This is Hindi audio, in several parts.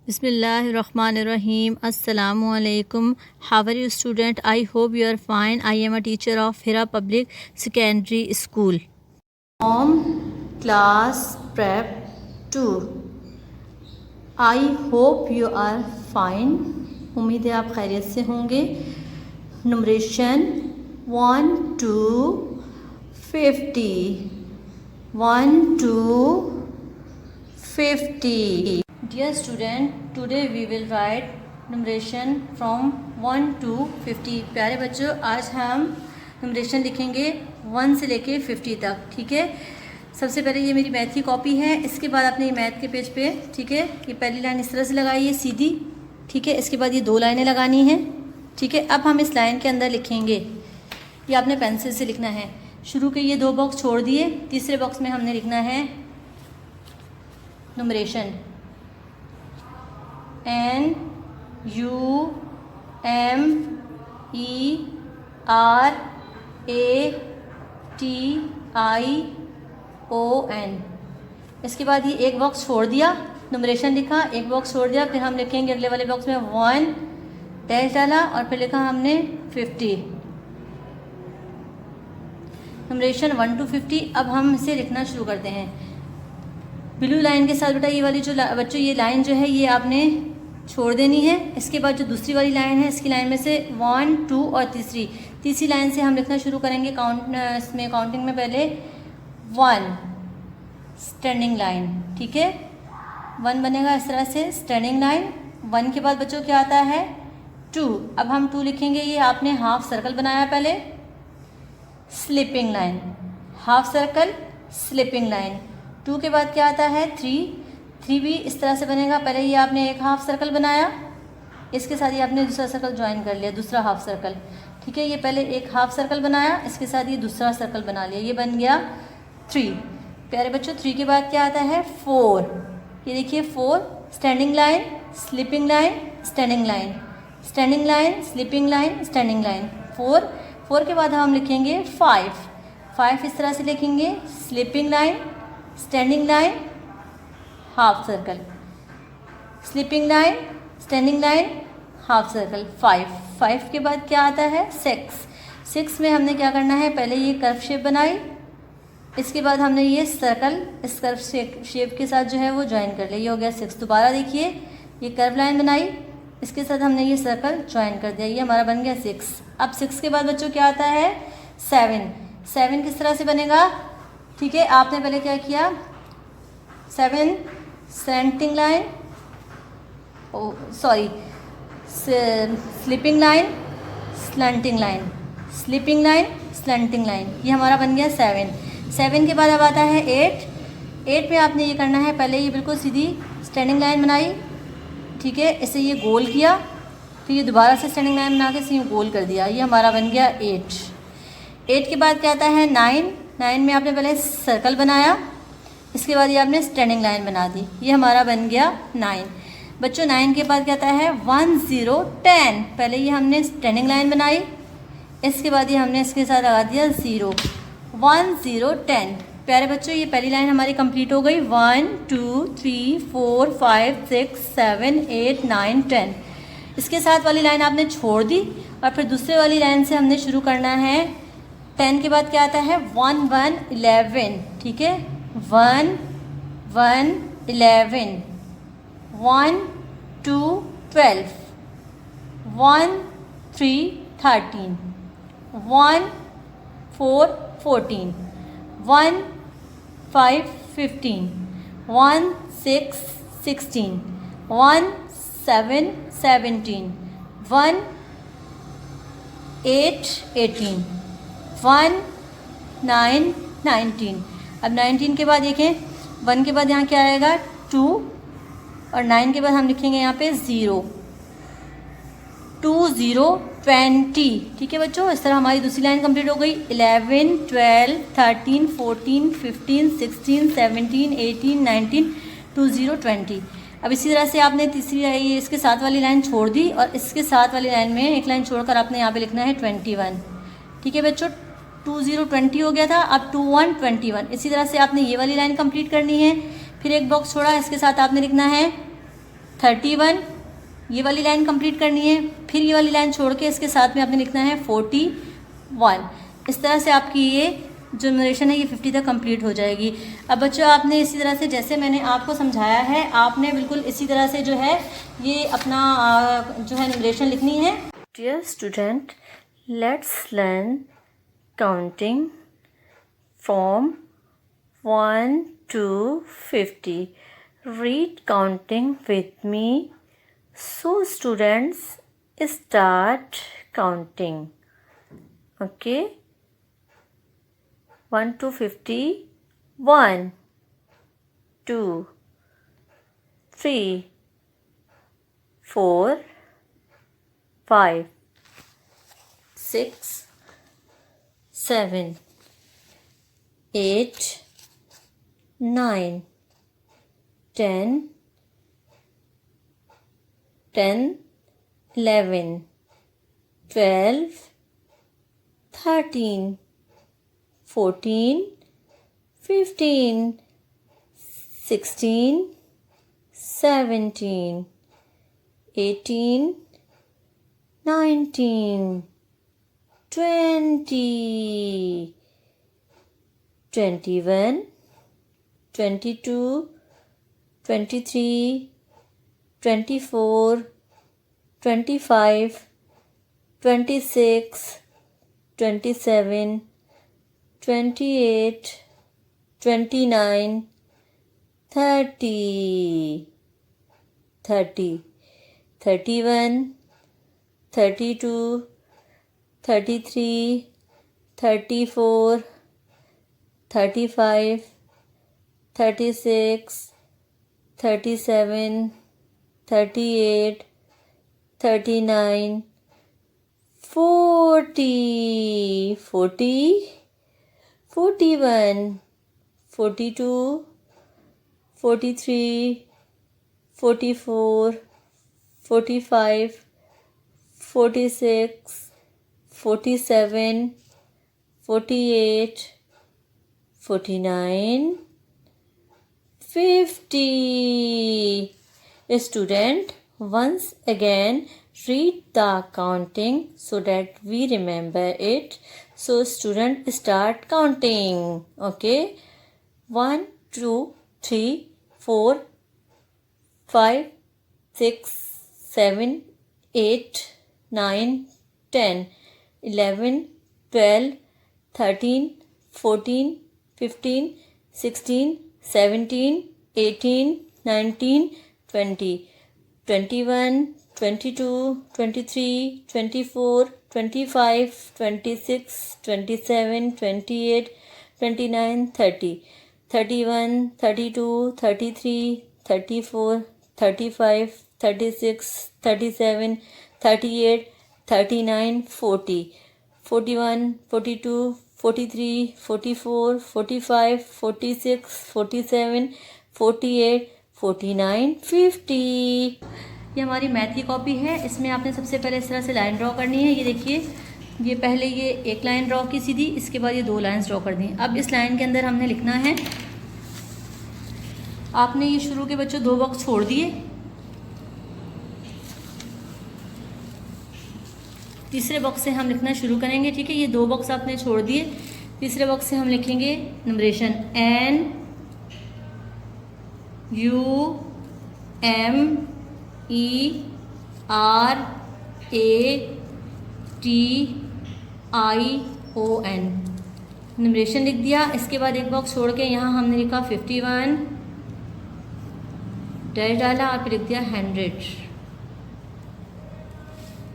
Bismillahirrahmanirrahim. Assalamu alaikum. How are you student? I hope you are fine. I am a teacher of Hira Public Secondary School. From class prep 2. I hope you are fine. उम्मीद है आप खैरियत से होंगे. Numeration 1 to 50. 1 to 50. Dear student, today we will write numeration from 1 to 50. प्यारे बच्चों, आज हम numeration लिखेंगे 1 से लेके 50 तक. ठीक है. सबसे पहले ये मेरी मैथ की कॉपी है. इसके बाद आपने ये मैथ के पेज पे, ठीक है, ये पहली लाइन इस तरह से लगाई है सीधी. ठीक है. इसके बाद ये 2 लाइनें लगानी हैं. ठीक है. अब हम इस लाइन के अंदर लिखेंगे. ये आपने पेंसिल से लिखना है. शुरू के ये 2 बॉक्स छोड़ दिए. तीसरे बॉक्स में हमने लिखना है numeration. NUMERATION. इसके बाद ये एक बॉक्स छोड़ दिया, नुमरेशन लिखा, एक बॉक्स छोड़ दिया. फिर हम लिखेंगे अगले वाले बॉक्स में 1 डैश डाला और फिर लिखा हमने 50. नुमरेशन 1 to 50. अब हम इसे लिखना शुरू करते हैं ब्लू लाइन के साथ. बेटा ये वाली जो बच्चों ये लाइन जो है ये आपने छोड़ देनी है. इसके बाद जो दूसरी वाली लाइन है इसकी लाइन में से 1 2 और तीसरी लाइन से हम लिखना शुरू करेंगे. इसमें काउंटिंग में पहले 1 स्टैंडिंग लाइन. ठीक है. 1 बनेगा इस तरह से स्टैंडिंग लाइन. 1 के बाद बच्चों क्या आता है 2. अब हम 2 लिखेंगे. ये आपने हाफ सर्कल बनाया पहले, sleeping line, half circle sleeping line. 2 के बाद क्या आता है 3 भी इस तरह से बनेगा. पहले ये आपने एक हाफ सर्कल बनाया, इसके साथ ये आपने दूसरा सर्कल ज्वाइन कर लिया, दूसरा हाफ सर्कल. ठीक है. ये पहले एक हाफ सर्कल बनाया, इसके साथ ये दूसरा सर्कल बना लिया. ये बन गया 3. प्यारे बच्चों 3 के बाद क्या आता है 4. ये देखिए 4 standing line, sleeping line, standing line, standing line, sleeping line, standing line. 4 के बाद हम लिखेंगे 5 इस तरह से लिखेंगे, sleeping line, standing line, half circle, sleeping line, standing line, half circle. 5 के बाद क्या आता है 6 में हमने क्या करना है, पहले ये कर्व शेप बनाई, इसके बाद हमने ये सर्कल इस कर्व शेप के साथ जो है वो ज्वाइन कर लिया. ये हो गया 6. दोबारा देखिए ये कर्व लाइन बनाई, इसके साथ हमने ये सर्कल ज्वाइन कर दिया. ये हमारा बन गया 6. अब 6 के बाद बच्चों क्या आता है 7 किस तरह से बनेगा. ठीक है. आपने पहले क्या किया 7 slanting line, sleeping line, slanting line, sleeping line, slanting line. ये हमारा बन गया 7 के बाद अब आता है 8 में आपने ये करना है, पहले ये बिल्कुल सीधी स्टैंडिंग लाइन बनाई. ठीक है. इसे ये गोल किया, फिर ये दोबारा से स्टैंडिंग लाइन बना के इसे ये गोल कर दिया. ये हमारा बन गया 8 के बाद क्या आता है 9 में आपने पहले सर्कल बनाया, इसके बाद ये आपने स्टैंडिंग लाइन बना दी. ये हमारा बन गया 9. बच्चों 9 के बाद क्या आता है 1 0 10. पहले ये हमने स्टैंडिंग लाइन बनाई, इसके बाद ये हमने इसके साथ लगा दिया 0. 1 0 10. प्यारे बच्चों ये पहली लाइन हमारी कंप्लीट हो गई. 1 2 3 4 5 6 7 8 9 10. इसके साथ वाली लाइन आपने छोड़ दी और फिर दूसरे वाली लाइन से हमने शुरू करना है. 10 के बाद क्या आता है 1 1 11. ठीक है. 1 1 11. 1 2 12. 1 3 13. 1 4 14. 1 5 15. 1 6 16. 1 7 17. 1 8 18. 1 9 19. अब 19 के बाद देखें 1 के बाद यहाँ क्या आएगा 2 और 9 के बाद हम लिखेंगे यहाँ पे 0. 2 0 20. ठीक है बच्चों. इस तरह हमारी दूसरी लाइन कंप्लीट हो गई. 11 12 13 14 15 16 17 18 19 2 0 20. अब इसी तरह से आपने तीसरी ये इसके साथ वाली लाइन छोड़ दी और इसके साथ वाली लाइन में एक लाइन छोड़कर आपने यहाँ पे लिखना है 21. ठीक है बच्चों. 20 हो गया था. अब 21 21. इसी तरह से आपने ये वाली लाइन कंप्लीट करनी है. फिर एक बॉक्स छोड़ा, इसके साथ आपने लिखना है 31, ये वाली लाइन कंप्लीट करनी है, फिर ये वाली लाइन छोड़ के इसके साथ में आपने लिखना है 41। इस तरह से आपकी ये जो न्यूमरेशन है ये 50 तक कंप्लीट हो जाएगी। अब बच्चों आपने इसी तरह से जैसे मैंने आपको समझाया है, आपने बिल्कुल इसी तरह से जो है ये अपना जो है न्यूमरेशन लिखनी है। Dear student, let's learn counting from 1 to 50. Read counting with me. So students, start counting. Okay. 1 to 50. 1, 2, 3, 4, 5, 6, 7, 8, 9, 10, 11, 12, 13, 14, 15, 16, 17, 18, 19, 20, 21, 22, 23, 24, 25, 26, 27, 28, 29, 30, 31, 32, 33, 34, 35, 36, 37, 38, 39, 40, 41, 42, 43, 44, 45, 46, 47, 48, 49, 50. Student, once again read the counting so that we remember it. So student, start counting. Okay, 1, 2, 3, 4, 5, 6, 7, 8, 9, 10, 11, 12, 13, 14, 15, 16, 17, 18, 19, 20, 21, 22, 23, 24, 25, 26, 27, 28, 29, 30, 31, 32, 33, 34, 35, 36, 37, 38, 39, 40, 41, 42, 43, 44, 45, 46, 47, 48, 49, 50. ये हमारी मैथ की कॉपी है। इसमें आपने सबसे पहले इस तरह से लाइन ड्रॉ करनी है। ये देखिए, ये पहले ये एक लाइन ड्रॉ की सीधी, इसके बाद ये 2 लाइन्स ड्रॉ कर दी। अब इस लाइन के अंदर हमने लिखना है, आपने ये शुरू के बच्चों 2 बॉक्स छोड़ दिए, तीसरे बॉक्स से हम लिखना शुरू करेंगे। ठीक है, ये 2 बॉक्स आपने छोड़ दिए, तीसरे बॉक्स से हम लिखेंगे नंबरेशन NUMERATION, नंबरेशन लिख दिया। इसके बाद एक बॉक्स छोड़ के यहाँ हमने लिखा 51, डैश डाला और फिर लिख दिया 100,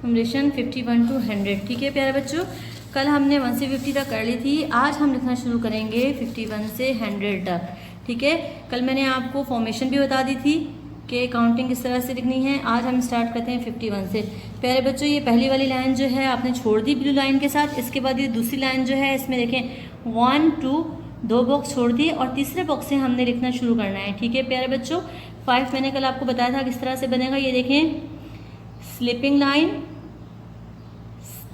नंबरेशन 51 to 100। ठीक है प्यारे बच्चों, कल हमने 1 से 50 तक कर ली थी, आज हम लिखना शुरू करेंगे 51 से 100 तक। ठीक है, कल मैंने आपको फॉर्मेशन भी बता दी थी कि काउंटिंग किस तरह से लिखनी है। आज हम स्टार्ट करते हैं 51 से। प्यारे बच्चों, ये पहली वाली लाइन जो है आपने छोड़ दी ब्लू लाइन के साथ। इसके बाद ये दूसरी लाइन जो है, इसमें देखें 1, 2, 2 बॉक्स छोड़ दिए और तीसरे बॉक्स से हमने लिखना शुरू करना है। ठीक है प्यारे बच्चों, 5 मैंने कल आपको बताया था किस तरह से बनेगा। ये देखें, sleeping line,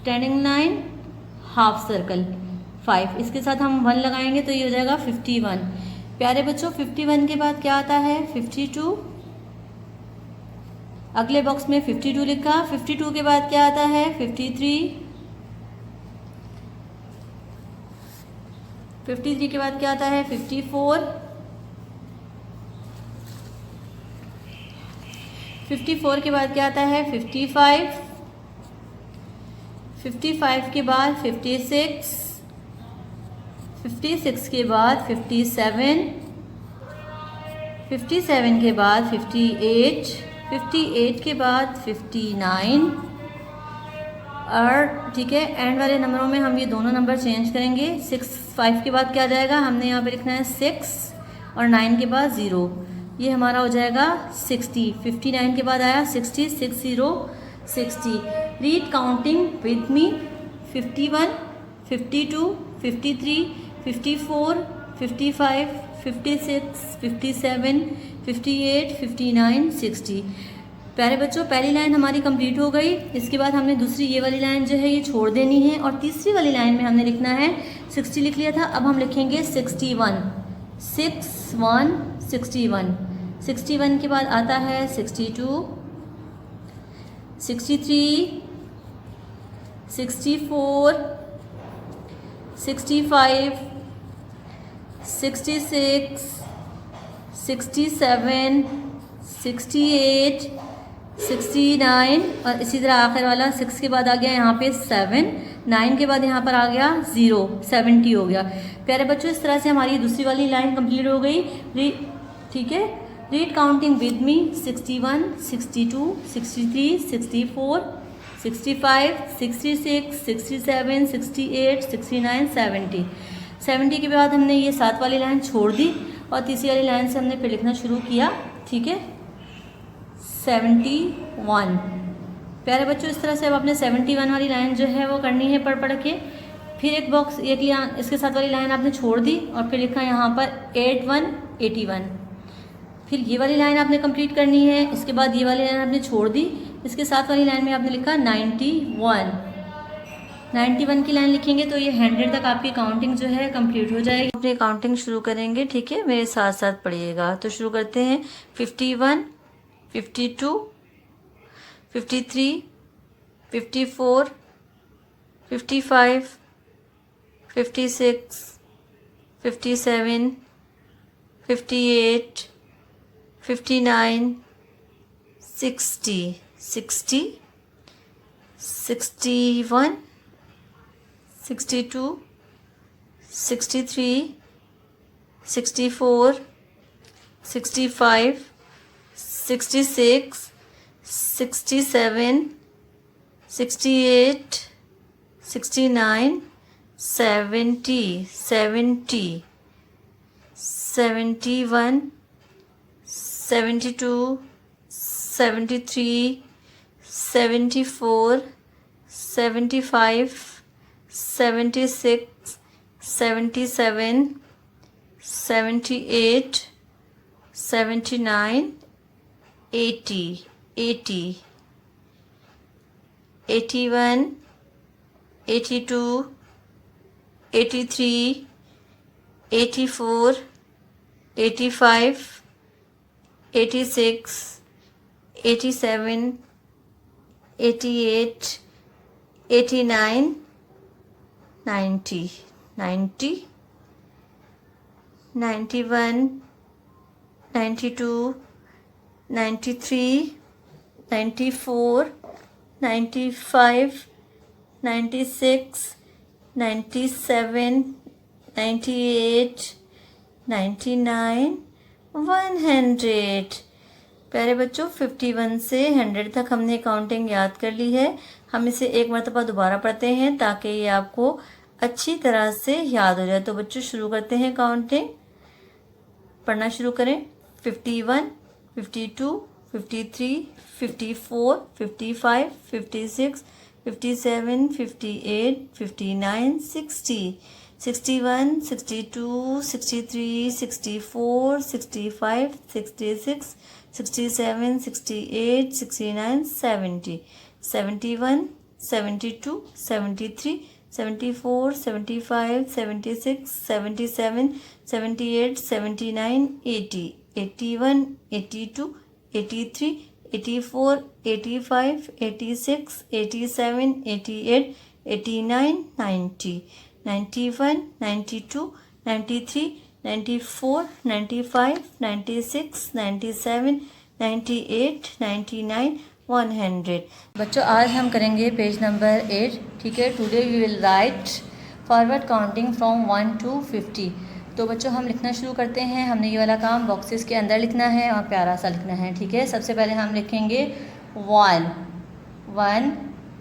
standing line, half circle, 5, इसके साथ हम 1 लगाएंगे तो ये हो जाएगा 51। प्यारे बच्चों, 51 के बाद क्या आता है 52, अगले बॉक्स में 52 लिखा, 52 के बाद क्या आता है 53, 53 के बाद क्या आता है 54, 54 के बाद क्या आता है 55, 55 के बाद 56, 56 के बाद 57, 57 के बाद 58, 58 के बाद 59 और ठीक है, एंड वाले नंबरों में हम ये दोनों नंबर चेंज करेंगे। 5 के बाद क्या आ जाएगा, हमने यहाँ पे लिखना है 6 और 9 के बाद 0, ये हमारा हो जाएगा 60। 59 के बाद आया 60, 60, 60। Read counting with me, 51, 52, 53, 54, 55, 56, 57, 58, 59, 60। प्यारे बच्चों, पहली लाइन हमारी कंप्लीट हो गई। इसके बाद हमने दूसरी ये वाली लाइन जो है ये छोड़ देनी है और तीसरी वाली लाइन में हमने लिखना है 60 लिख लिया था, अब हम लिखेंगे 61, 61, 61। 61 के बाद आता है 62, 63, 64, 65, 66, 67, 68, 69 और इसी तरह आखिर वाला 6 के बाद आ गया यहाँ पे 7, 9 के बाद यहाँ पर आ गया 0, 70 हो गया। प्यारे बच्चों, इस तरह से हमारी दूसरी वाली लाइन कंप्लीट हो गई। ठीक है, रीड काउंटिंग विद मी, 61, 62, 63, 64, 65, 66, 67, 68, 69, 70। 70 के बाद हमने ये 7 वाली लाइन छोड़ दी और तीसरी वाली लाइन से हमने फिर लिखना शुरू किया। ठीक है, 71। प्यारे बच्चों, इस तरह से अब आपने 71 वाली लाइन जो है वो करनी है पढ़ के। फिर एक बॉक्स एक लिया, इसके साथ वाली लाइन आपने छोड़ दी और फिर लिखा यहाँ पर 81, 81। फिर ये वाली लाइन आपने कंप्लीट करनी है। इसके बाद ये वाली लाइन आपने छोड़ दी, इसके साथ वाली लाइन में आपने लिखा 91। 91 की लाइन लिखेंगे तो ये 100 तक आपकी काउंटिंग जो है कंप्लीट हो जाएगी। अपनी काउंटिंग शुरू करेंगे, ठीक है, मेरे साथ साथ पढ़िएगा। तो शुरू करते हैं 51, 52, 53, 54, 55, 56, 57, 58, 59, 60, 60, 61, 62, 63, 64, 65, 66, 67, 68, 69, 70, 70, 71, 72, 73, 74, 75, 76, 77, 78, 79, 80, 80, 81, 82, 83, 84, 85, 86, 87, 88, 89, 90, 90, 91, 92, 93, 94, 95, 96, 97, 98, 99, 100। प्यारे बच्चों, 51 से 100 तक हमने काउंटिंग याद कर ली है। हम इसे एक मरतबा दोबारा पढ़ते हैं ताकि ये आपको अच्छी तरह से याद हो जाए। तो बच्चों शुरू करते हैं काउंटिंग, पढ़ना शुरू करें। 51, 52, 53, 54, 55, 56, 57, 58, 59, 60, 61, 62, 63, 64, 65, 66, 67, 68, 69, 70, 71, 72, 73, 74, 75, 76, 77, 78, 79, 80, 81, 82, 83, 84, 85, 86, 87, 88, 89, 90, 91, 92, 93, 94, 95, 96, 97, 98, 99, 100। बच्चों आज हम करेंगे पेज नंबर 8, ठीक है। Today we will write forward counting from 1 to 50। तो बच्चों हम लिखना शुरू करते हैं। हमने ये वाला काम बॉक्सेस के अंदर लिखना है और प्यारा सा लिखना है, ठीक है। सबसे पहले हम लिखेंगे 1,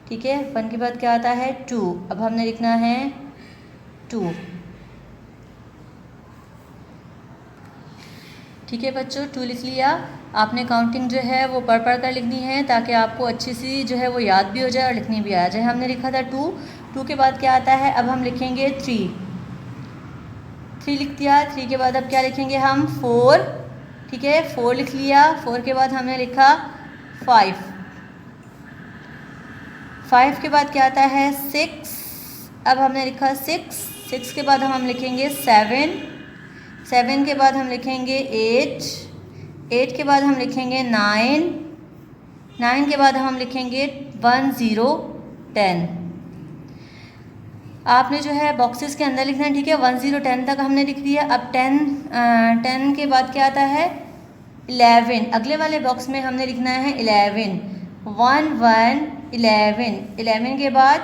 ठीक है। 1 के बाद क्या आता है 2। अब हमने लिखना है 2, ठीक है बच्चों। 2 लिख लिया। आपने काउंटिंग जो है वो पढ़ कर लिखनी है ताकि आपको अच्छी सी जो है वो याद भी हो जाए और लिखनी भी आ जाए। हमने लिखा था 2 के बाद क्या आता है, अब हम लिखेंगे 3 लिख दिया। 3 के बाद अब क्या लिखेंगे हम 4, ठीक है। 4 लिख लिया। 4 के बाद हमने लिखा 5 के बाद क्या आता है 6। अब हमने लिखा 6 के बाद हम लिखेंगे 7 के बाद हम लिखेंगे 8 के बाद हम लिखेंगे 9 के बाद हम लिखेंगे 1 0 10। आपने जो है बॉक्सेस के अंदर लिखना है, ठीक है। 1 0 10 तक हमने लिख दिया। अब 10 के बाद क्या आता है 11। अगले वाले बॉक्स में हमने लिखना है 11, 1 1 11 के बाद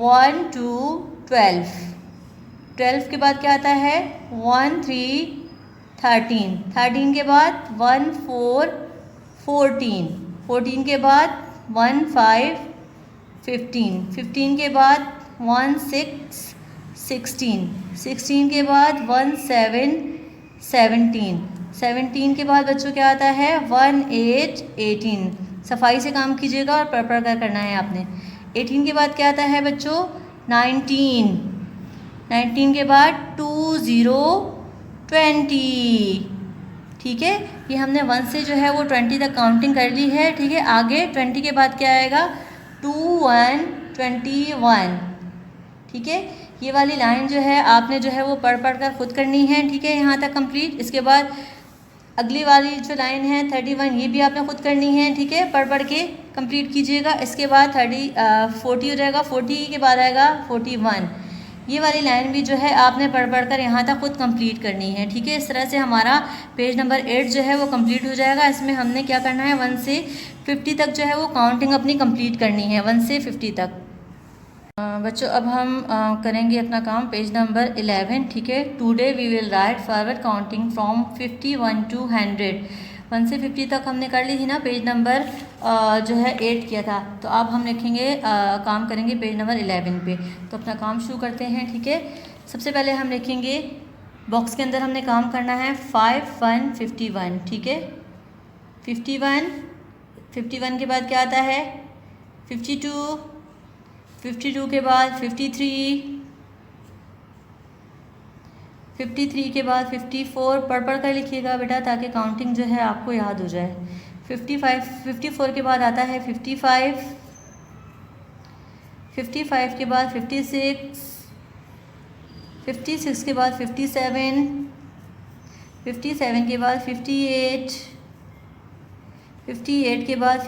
1 2 12 के बाद क्या आता है 1 3 13 के बाद 1 4 14 के बाद 1 5 15 के बाद 1 6 16 के बाद 1 7 17 के बाद बच्चों क्या आता है 1 8 18। सफाई से काम कीजिएगा और पढ़ कर करना है आपने। 18 के बाद क्या आता है बच्चों 19 के बाद 2 0 20, ठीक है। ये हमने 1 से जो है वो 20 तक काउंटिंग कर ली है, ठीक है। आगे 20 के बाद क्या आएगा 2 1 21, ठीक है। ये वाली लाइन जो है आपने जो है वो पढ़ कर खुद करनी है, ठीक है, यहाँ तक कंप्लीट। इसके बाद अगली वाली जो लाइन है 31, ये भी आपने खुद करनी है, ठीक है। पढ़ के कंप्लीट कीजिएगा। इसके बाद 40 हो जाएगा। 40 के बाद आएगा 41। ये वाली लाइन भी जो है आपने पढ़ कर यहाँ तक खुद कंप्लीट करनी है, ठीक है। इस तरह से हमारा पेज नंबर 8 जो है वो कंप्लीट हो जाएगा। इसमें हमने क्या करना है 1 से 50 तक जो है वो काउंटिंग अपनी कंप्लीट करनी है, 1 से 50 तक। बच्चों अब हम करेंगे अपना काम पेज नंबर 11, ठीक है। Today we will write forward counting from 51 to 100। 1 से 50 तक हमने कर ली थी ना, पेज नंबर जो है 8 किया था। तो अब हम लिखेंगे काम करेंगे पेज नंबर 11 पे। तो अपना काम शुरू करते हैं, ठीक है। सबसे पहले हम लिखेंगे बॉक्स के अंदर हमने काम करना है 5 1 51, ठीक है। 51 के बाद क्या आता है 52 के बाद 53 के बाद 54। पढ़ कर लिखिएगा बेटा ताकि काउंटिंग जो है आपको याद हो जाए। 54 के बाद आता है 55 के बाद 56 के बाद 57 के बाद 58 के बाद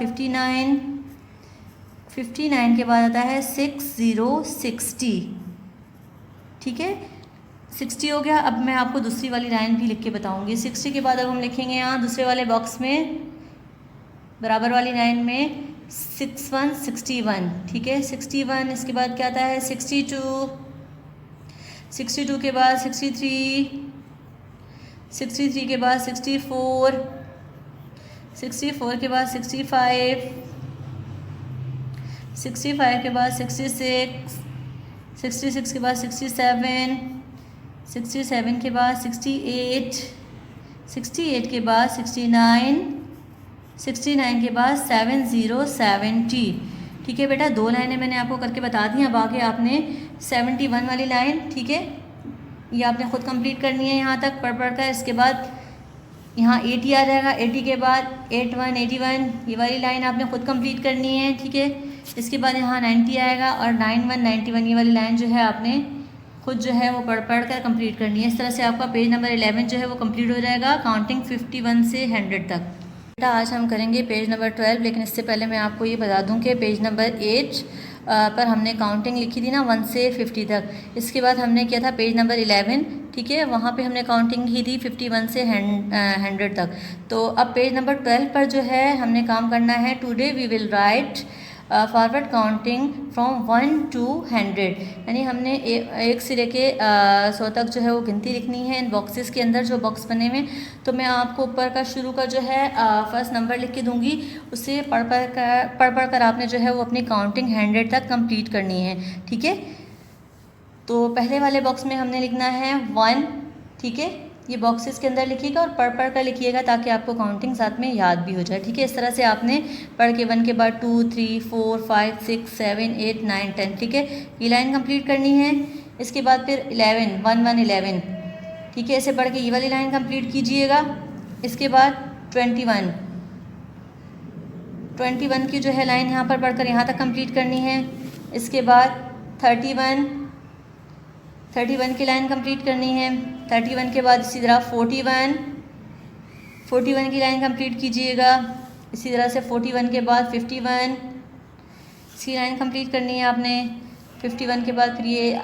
59 के बाद आता है 60, ठीक है। 60 हो गया। अब मैं आपको दूसरी वाली लाइन भी लिख के बताऊंगी। 60 के बाद अब हम लिखेंगे यहाँ दूसरे वाले बॉक्स में बराबर वाली लाइन में 6 1 61, ठीक है। 61 इसके बाद क्या आता है 62 के बाद 63 के बाद 64 के बाद 65 के बाद 66 के बाद 67 के बाद 68 के बाद 69 के बाद 70, ठीक है बेटा। 2 लाइनें मैंने आपको करके बता दी। अब आगे आपने 71 वाली लाइन, ठीक है, ये आपने खुद कंप्लीट करनी है यहाँ तक पढ़ कर। इसके बाद यहाँ 80 आ जाएगा। 80 के बाद 81 ये वाली लाइन आपने खुद कंप्लीट करनी है, ठीक है। इसके बाद यहाँ 90 आएगा और 91 ये वाली लाइन जो है आपने खुद जो है वो पढ़ कर कंप्लीट करनी है। इस तरह से आपका पेज नंबर 11 जो है वो कंप्लीट हो जाएगा काउंटिंग 51 से 100 तक। बेटा आज हम करेंगे पेज नंबर 12, लेकिन इससे पहले मैं आपको ये बता दूं कि पेज नंबर 8 पर हमने काउंटिंग लिखी थी ना 1 से 50 तक। इसके बाद हमने किया था पेज नंबर 11, ठीक है, वहाँ पे हमने काउंटिंग की थी 51 से 100 तक। तो अब पेज नंबर 12 पर जो है हमने काम करना है। Today we will write forward counting from 1 to 100, यानी हमने एक से लेके 100 तक जो है वो गिनती लिखनी है इन बॉक्सेस के अंदर जो बॉक्स बने हुए। तो मैं आपको ऊपर का शुरू का जो है फर्स्ट नंबर लिख के दूंगी, उससे पढ़ कर आपने जो है वो अपनी काउंटिंग 100 तक कंप्लीट करनी है, ठीक है। तो पहले वाले बॉक्स में हमने लिखना है 1, ठीक है, ये बॉक्सेस के अंदर लिखिएगा और पढ़ कर लिखिएगा ताकि आपको काउंटिंग साथ में याद भी हो जाए, ठीक है। इस तरह से आपने पढ़ के 1 के बाद 2, 3, 4, 5, 6, 7, 8, 9, 10, ठीक है, ये लाइन कंप्लीट करनी है। इसके बाद फिर 11, 1, 1, 11, ठीक है, ऐसे पढ़ के ये वाली लाइन कंप्लीट कीजिएगा। इसके बाद 21 की जो है लाइन यहाँ पर पढ़कर यहाँ तक कंप्लीट करनी है। इसके बाद 31 की लाइन कंप्लीट करनी है। 31 के बाद इसी तरह 41 की लाइन कंप्लीट कीजिएगा। इसी तरह से 41 के बाद 51 इसकी लाइन कंप्लीट करनी है आपने। 51 के बाद फिर ये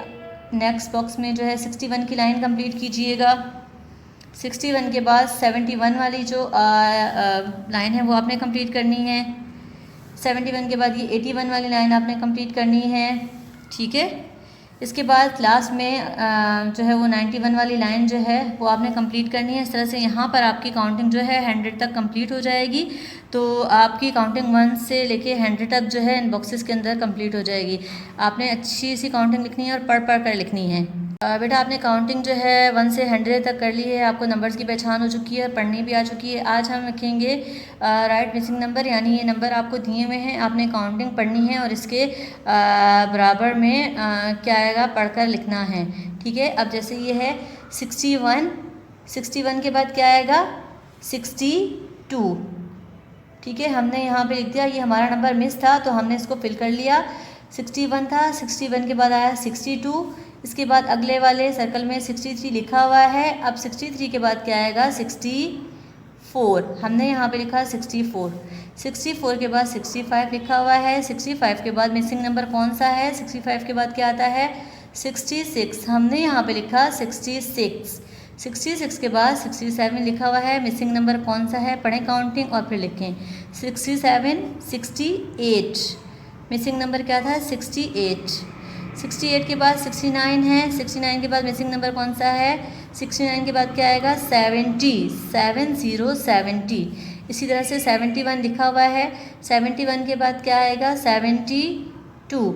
नेक्स्ट बॉक्स में जो है 61 की लाइन कंप्लीट कीजिएगा। 61 के बाद 71 वाली जो लाइन है वो आपने कंप्लीट करनी है। 71 के बाद ये 81 वाली लाइन आपने कंप्लीट करनी है, ठीक है। इसके बाद लास्ट में जो है वो 91 वाली लाइन जो है वो आपने कंप्लीट करनी है। इस तरह से यहाँ पर आपकी काउंटिंग जो है 100 तक कंप्लीट हो जाएगी। तो आपकी काउंटिंग 1 से लेके 100 तक जो है इन बॉक्सेस के अंदर कंप्लीट हो जाएगी। आपने अच्छी सी काउंटिंग लिखनी है और पढ़ कर लिखनी है। बेटा आपने काउंटिंग जो है 1 से 100 तक कर ली है, आपको नंबर्स की पहचान हो चुकी है और पढ़नी भी आ चुकी है। आज हम लिखेंगे राइट मिसिंग नंबर, यानी ये नंबर आपको दिए हुए हैं, आपने काउंटिंग पढ़नी है और इसके बराबर में क्या आएगा पढ़कर लिखना है, ठीक है। अब जैसे ये है 61 के बाद क्या आएगा 62, ठीक है, हमने यहाँ पे लिख दिया, ये हमारा नंबर मिस था तो हमने इसको फिल कर लिया। 61 था, 61 के बाद आया 62, इसके बाद अगले वाले सर्कल में 63 लिखा हुआ है। अब 63 के बाद क्या आएगा 64, हमने यहाँ पे लिखा 64। 64 के बाद 65 लिखा हुआ है। 65 के बाद मिसिंग नंबर कौन सा है, 65 के बाद क्या आता है 66, हमने यहाँ पे लिखा 66। 66 के बाद 67 लिखा हुआ है, मिसिंग नंबर कौन सा है, पढ़ें काउंटिंग और फिर लिखें 67, 68, मिसिंग नंबर क्या था 68। 68 के बाद 69 है, 69 के बाद मिसिंग नंबर कौन सा है, 69 के बाद क्या आएगा 70, 70। इसी तरह से 71 लिखा हुआ है। 71 के बाद क्या आएगा 72,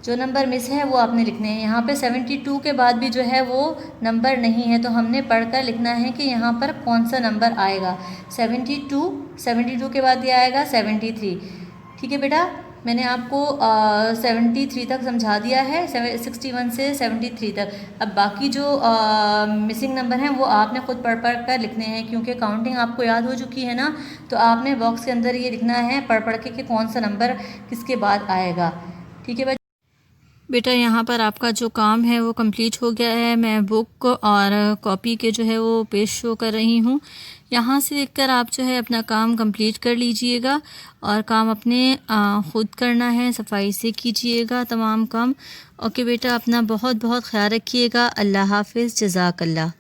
जो नंबर मिस है वो आपने लिखने हैं। यहाँ पे 72 के बाद भी जो है वो नंबर नहीं है, तो हमने पढ़कर लिखना है कि यहाँ पर कौन सा नंबर आएगा। 72 के बाद ये आएगा 73, ठीक है बेटा। मैंने आपको 73 तक समझा दिया है, 61 से 73 तक। अब बाकी जो मिसिंग नंबर हैं वो आपने खुद पढ़ कर लिखने हैं, क्योंकि काउंटिंग आपको याद हो चुकी है ना, तो आपने बॉक्स के अंदर ये लिखना है पढ़ के कि कौन सा नंबर किसके बाद आएगा, ठीक है बेटा। यहाँ पर आपका जो काम है वो कंप्लीट हो गया है। मैं बुक और कॉपी के जो है वो पेज शो कर रही हूँ। यहाँ से देखकर आप जो है अपना काम कंप्लीट कर लीजिएगा और काम अपने ख़ुद करना है, सफाई से कीजिएगा तमाम काम। ओके बेटा, अपना बहुत बहुत ख्याल रखिएगा। अल्लाह हाफ़िज़, जज़ाकल्लाह।